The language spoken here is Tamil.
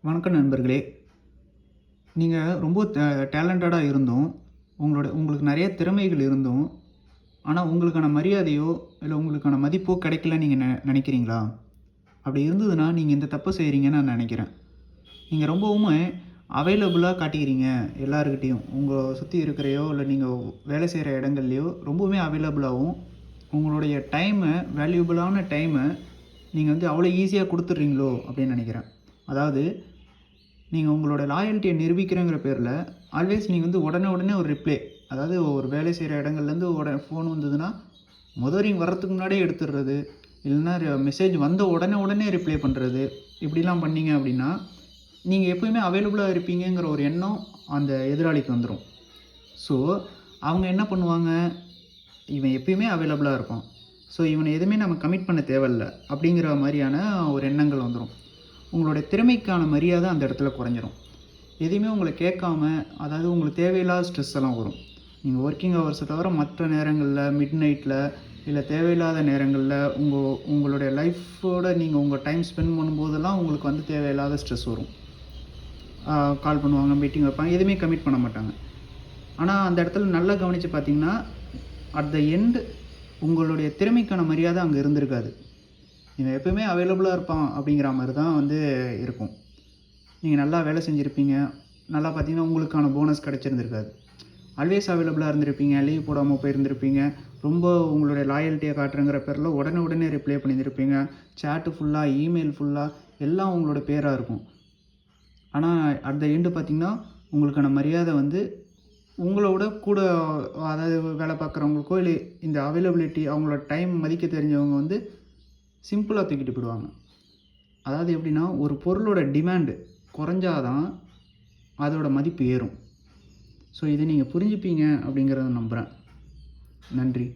வணக்கம் நண்பர்களே. நீங்கள் ரொம்ப டேலண்டடாக இருந்தும், உங்களுக்கு நிறைய திறமைகள் இருந்தும், ஆனால் உங்களுக்கான மரியாதையோ, இல்லை உங்களுக்கான மதிப்போ கிடைக்கலன்னு நீங்கள் நினைக்கிறீங்களா? அப்படி இருந்ததுன்னா, நீங்கள் இந்த தப்பு செய்கிறீங்கன்னு நான் நினைக்கிறேன். நீங்கள் ரொம்பவுமே அவைலபிளாக காட்டிக்கிறீங்க எல்லாருக்கிட்டேயும். உங்களை சுற்றி இருக்கிறையோ, இல்லை நீங்கள் வேலை செய்கிற இடங்கள்லையோ ரொம்பவுமே அவைலபிளாகவும், உங்களுடைய வேல்யூபிளான டைமை நீங்கள் வந்து அவ்வளோ ஈஸியாக கொடுத்துட்றீங்களோ அப்படின்னு நினைக்கிறேன். அதாவது நீங்கள் உங்களோட லாயல்ட்டியை நிரூபிக்கிறேங்கிற பேரில் ஆல்வேஸ் நீங்கள் வந்து உடனே ஒரு ரிப்ளை, அதாவது ஒரு வேலை செய்கிற இடங்கள்லேருந்து ஃபோன் வந்ததுன்னா ரிங் வர்றதுக்கு முன்னாடியே எடுத்துடுறது, இல்லைன்னா மெசேஜ் வந்த உடனே ரிப்ளை பண்ணுறது, இப்படிலாம் பண்ணிங்க அப்படின்னா நீங்கள் எப்போயுமே அவைலபிளாக இருப்பீங்கிற ஒரு எண்ணம் அந்த எதிராளிக்கு வந்துடும். ஸோ அவங்க என்ன பண்ணுவாங்க, இவன் எப்பயுமே அவைலபிளாக இருப்பான், ஸோ இவனை எதுவுமே நம்ம கமிட் பண்ண தேவையில்லை அப்படிங்கிற மாதிரியான ஒரு எண்ணங்கள் வந்துடும். உங்களுடைய திறமைக்கான மரியாதை அந்த இடத்துல குறைஞ்சிரும். எதையுமே உங்களை கேட்காம, அதாவது உங்களுக்கு தேவையில்லாத ஸ்ட்ரெஸ் எல்லாம் வரும். நீங்கள் ஒர்க்கிங் ஹவர்ஸை தவிர மற்ற நேரங்களில், மிட் நைட்டில், இல்லை தேவையில்லாத நேரங்களில் உங்களுடைய லைஃபோடு நீங்கள் உங்கள் டைம் ஸ்பெண்ட் பண்ணும்போதெல்லாம் உங்களுக்கு வந்து தேவையில்லாத ஸ்ட்ரெஸ் வரும். கால் பண்ணுவாங்க, மீட்டிங் வைப்பாங்க, எதுவுமே கமிட் பண்ண மாட்டாங்க. ஆனால் அந்த இடத்துல நல்லா கவனித்து பார்த்தீங்கன்னா, அட் த எண்ட் உங்களுடைய திறமைக்கான மரியாதை அங்கே இருந்திருக்காது. இவன் எப்போயுமே அவைலபிளாக இருப்பான் அப்படிங்கிற மாதிரி தான் வந்து இருக்கும். நீங்கள் நல்லா வேலை செஞ்சுருப்பீங்க, நல்லா பார்த்தீங்கன்னா உங்களுக்கான போனஸ் கிடச்சிருந்துருக்காது. ஆல்வேஸ் அவைலபிளாக இருந்திருப்பீங்க, லீவ் போடாமல் போயிருந்திருப்பீங்க, ரொம்ப உங்களுடைய லாயல்ட்டியை காட்டுறங்கிற பேரில் உடனே ரிப்ளை பண்ணியிருந்திருப்பீங்க, சேட்டு ஃபுல்லாக, இமெயில் ஃபுல்லாக எல்லாம் உங்களோட பேராக இருக்கும். ஆனால் அட் த எண்டு பார்த்திங்கன்னா உங்களுக்கான மரியாதை வந்து உங்களோட கூட, அதாவது வேலை பார்க்குறவங்களுக்கோ, இல்லை இந்த அவைலபிலிட்டி அவங்களோட டைம் மதிக்க தெரிஞ்சவங்க வந்து சிம்பிளாக தூக்கிட்டு போயிடுவாங்க. அதாவது எப்படின்னா, ஒரு பொருளோட டிமாண்டு குறைஞ்சாதான் அதோட மதிப்பு ஏறும். ஸோ இதை நீங்கள் புரிஞ்சுப்பீங்க அப்படிங்கிறத நம்புகிறேன். நன்றி.